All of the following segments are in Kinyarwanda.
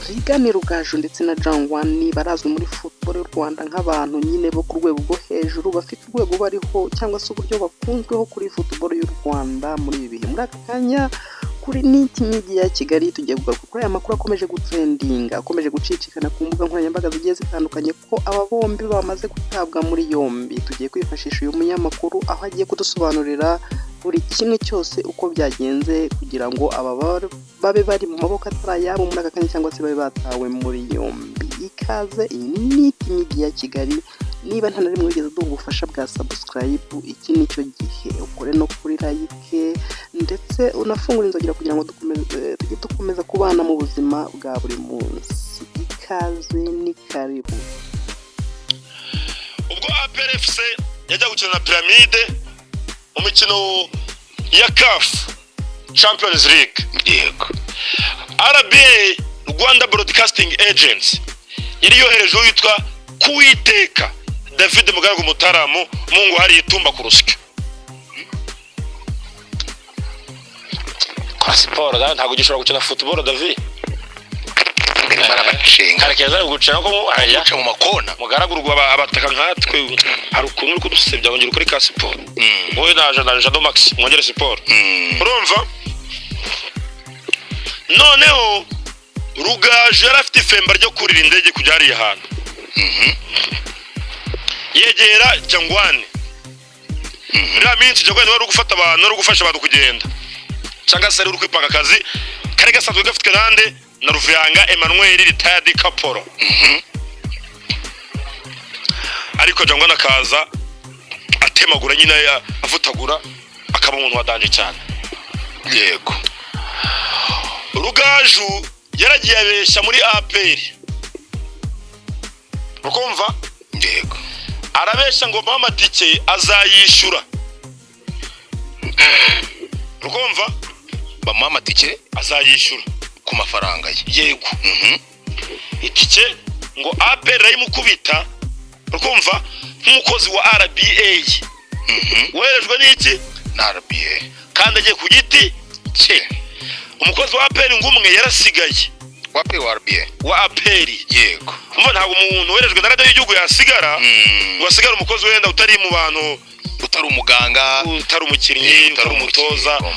Reagan Rugaju ndetse na JANGWANI barazwi muri football y'u Rwanda nk'abantu nyine bo ku rwego rwo hejuru bafite urwego bariho cyangwa se uburyo bakunzweho kuri football y'u Rwanda muri ibi bihe. Muri aka kanya kuri niti media ya Kigali tugiye kugaruka kuri aya makuru akomeje gutrendinga, akomeje gucicikana ku mbuga nkoranyambaga zigiye zitandukanye ko aba bombi bamaze gutabwa muri yombi. Tugiye kwifashisha uyu munyamakuru aho agiye kudusobanurira buri kimwe cyose uko byagenze kugira ngo aba babe bari mu maboko atarayabo muri aka kanya cyangwa se babe batawe muri yombi. Ikaze iyi ni niti media ya Kigali. Niba nta na rimwe wigeze duha ubufasha bwa subscribe, iki nicyo gihe ukore no kuri like ndetse unafungura inzogera kugira ngo dukomeza kubana mu buzima bwa buri munsi. Ikaze ni karibu. Ubwo APRFC yajya gukina na Pyramide mu mikino ya CAF Champions League, yego, RBA Rwanda Broadcasting Agency yari yohereje witwa Kuwiteka David Mugaragu Mutaramu Mungu hari itumba ku rusyo. Kwa siporo ntabwo gishobora gukina football David. Karekeza gucana ko ajya mu makona mugaragurwa abataka nkatwe hari ukuntu uri kudusebya bongera kuri ka siporo. Wowe naje do Max mwongere siporo. Urumva? Noneho Rugaju yarafite ifemba ryo kurira indege kujya hari ahantu. Yegera JANGWANI. Minsi JANGWANI wari gufata abantu no gufasha abantu kugenda. Cyangwa se uri kwipanga akazi kare gasanzwe gafitwe nande na Ruvuyanga Emmanuel retired Kaporo. Ariko JANGWANI akaza atemagura nyine avutagura akaba umuntu wadanje cyane. Yego. Rugaju yaragiye abeshya muri APR. Ukumva? Yego. Arabeshya ngo mama tike azayishura. Ukumva? Mama tike azayishura ku mafaranga ye. Yego. Itike ngo APR yimukubita. Ukumva? Nk'umukozi wa RBA. Werejwe n'iki? Na RBA. Kandi agiye ku giti cye. Umukozi wa APR ngumwe yarasigaye. Wape wa RBA. Wa APR. Yego. Umva ntabwo umuntu werejwe na radio y'igihugu yasigara. Wasigara umukozi wenda utari mu bantu, utari umuganga, utari umukinnyi, utari umutoza, ngo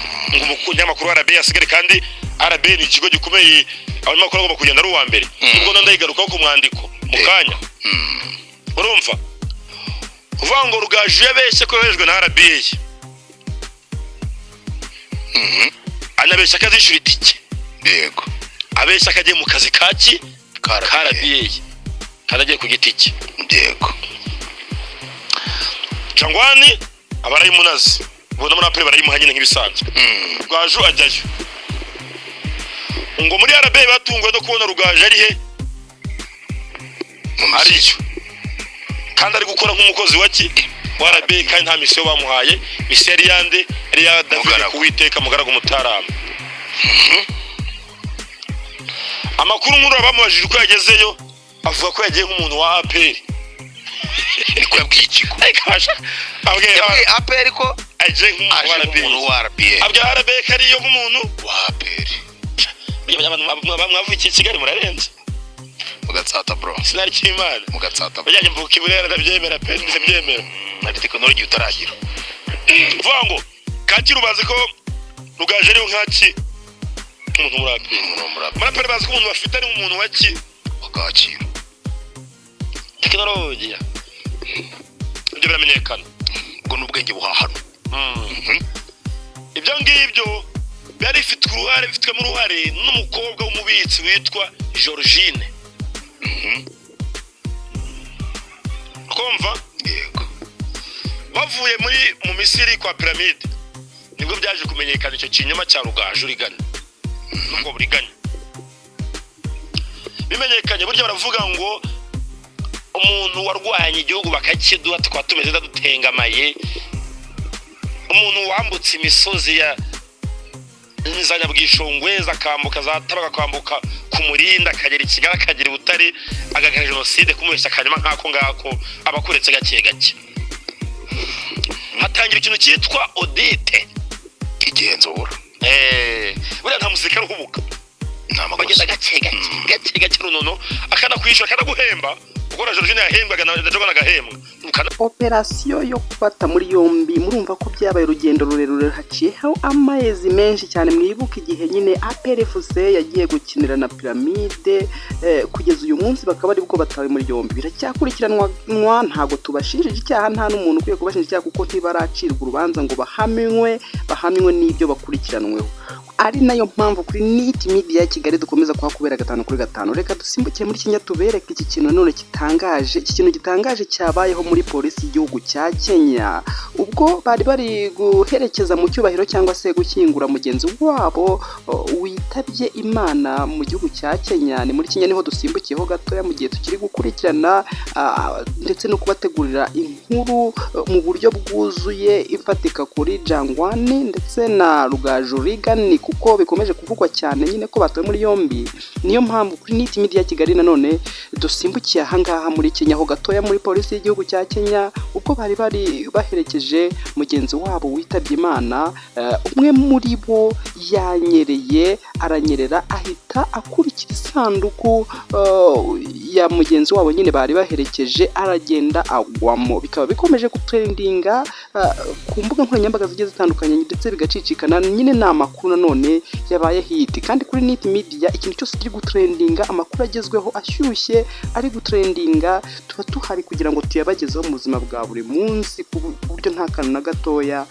umunyamakuru wa RBA yasigare kandi RBA ni ikigo gikomeye abanyamakuru agomba kugenda ari uwa mbere. Ubwo ndayigarukaho ku mwandiko mu kanya. Urumva? Uvuga ngo Rugaju yabeshye ko yoherejwe na RBA. Anabeshya akazishura itike. Yego. Abeshya akagiye mu kazi kaki ka RBA. Kadagiye ku giti cye. Yego. JANGWANI abarayi munazi. Ubona muri APR barayimuha nyine nk'ibisanzwe. Rugaju ajyayo. Ngo muri RBA batungwe no kubona Rugaju ari he? Ariyo. Kandi ari gukora nk'umukozi wa RBA kandi nta misiyo bamuhaye. Misiyo yari yande ari ya David Kuwiteka Mugaragu Mutaramu. Amakuru nkuru abamubajije uko yagezeyo avuga ko yagiye nk'umuntu wa APR. Niko yabwiye ikigo. Ayikasha. Abwiye APR ko aje nk'umuntu wa RBA. Abwiye RBA kariyo nk'umuntu wa APR. Mwavuye iki Kigali murarenze. Mugatsata bro. Sinari kimana. Mugatsata. Bajyanye mvuka iburera ndabyemera pe ndabyemera. Ari technology utaragira. Vuga ngo Kacyiru bazi ko Rugaju ari nk'aki umuntu muri APR bazi ko umuntu bafite ari umuntu waki Kacyiru. Technology. Ibyo biramenyekana. Ngo n'ubwenge buhahano. Ibyo ngibyo byari bifitwe mu ruhare n'umukobwa w'umubitsi witwa Georgine. Kumva? Yego. Bavuye mu Misiri kwa Pyramide. Nibwo byaje kumenyekana icyo kinyoma cya Rugaju Reagan. Nubwo buriganya. Bimenyekanye buryo baravuga ngo umuntu warwanye igihugu bakakiduha twatumeze dadutengamaye. Umuntu wambutse imisozi ya Nizanya bwishongwe zakambuka zatabaga kwambuka kumurinda akagera Kigali akagera Butare agakana genocide kumubeshya kanyuma nkako ngako abakuretse gake gake. Hatangira ikintu cyitwa audit igenzura. Buriya nta musirikare uhubuka. bagenda gake gake runono akanakwishyura akanaguhemba ukora Georgine yahembwaga na Jogana gahembwa operasiyo yo kubata muri yombi murumva ko byabaye urugendo rurerure haciyeho amezi menshi cyane. Mwibuka igihe nyine APRFC yagiye gukinira na piramide kugeza uyu munsi bakaba ari bwo batawe muri yombi. Biracyakurikiranwa, ntago tubashinjije icyaha, nta n'umuntu ukwiye kubashinja icyaha kuko ntibaracirwa urubanza ngo bahamywe n'ibyo bakurikiranweho. Ari nayo mpamvu kuri NIT Media ya Kigali dukomeza kuhakubera 5 kuri 5. Reka dusimbukire muri Kenya tubereke iki kintu none gitangaje. Iki kintu gitangaje cyabayeho muri polisi y'igihugu cya Kenya ubwo bari guherekeza mu cyubahiro cyangwa se gukingura mugenzi wabo witabye Imana mu gihugu cya Kenya. Ni muri Kenya niho dusimbukiyeho gatoya mu gihe tukiri gukurikirana ndetse no kubategurira inkuru mu buryo bwuzuye ifatika kuri JANGWANI ndetse na RUGAJU Reagan kuko bikomeje kuvugwa cyane nyine ko batowe muri yombi. Niyo mpamvu kuri NIT Media ya Kigali nanone dusimbukiye ahangaha muri Kenya ho gatoya muri polisi y'igihugu cya Kenya ubwo bari baherekeje mugenzi wabo witabye Imana. Umwe muri bo aranyerera ahita akurikira isanduku ya mugenzi wabo nyine bari baherekeje aragenda agwamo. Bikaba bikomeje gutrendinga ku mbuga nkoranyambaga zigiye zitandukanye ndetse bigacicikana nyine n'amakuru none yabaye hit. Kandi kuri NIT Media ikintu cyose kiri gutrendinga, amakuru agezweho ashyushye ari gutrendinga, tuba tuhari kugira ngo tuyabagezeho mu buzima bwa buri munsi ku buryo nta kantu na gatoya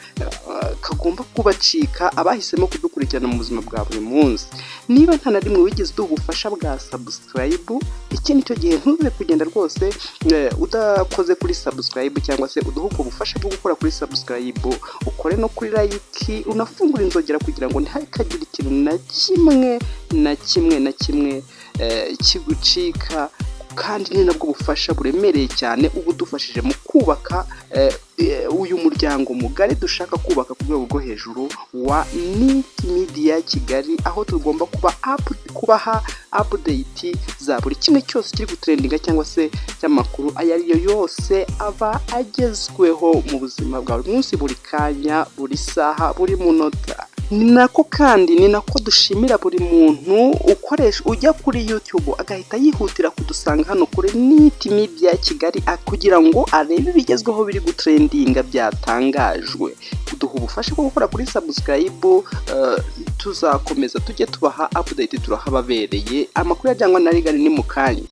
kagomba kubacika abahisemo kudukurikirana mu buzima bwa buri munsi. Niba nta na rimwe wigeze ubufasha bwa subscribe, iki nicyo gihe ntuze kugenda rwose udakoze kuri subscribe cyangwa se uduhuko ubufasha bwo gukora kuri subscribe, ukore no kuri like, unafungura inzogera kugira ngo ntihakagire ikintu na kimwe kigucika. Kandi ni nabwo bufasha buremereye cyane ubu dufashije mu kubaka uyu muryango mugari dushaka kubaka ku rwego rwo hejuru wa NIT Media Kigali, aho tugomba kubaha update za buri kimwe cyose kiri gutrendinga cyangwa se cy'amakuru ayo ariyo yose aba agezweho mu buzima bwa buri munsi, buri kanya, buri saha, buri munota. Ni nako dushimira buri muntu ujya kuri YouTube agahita yihutira kudusanga hano kuri NIT Media Kigali kugira ngo arebe ibigezweho biri gutrendinga byatangajwe. Duha ubufasha bwo gukora kuri subscribe, tuzakomeza tujye tubaha update turahababereye. Amakuru ya JANGWANI na Reagan ni mu kanya.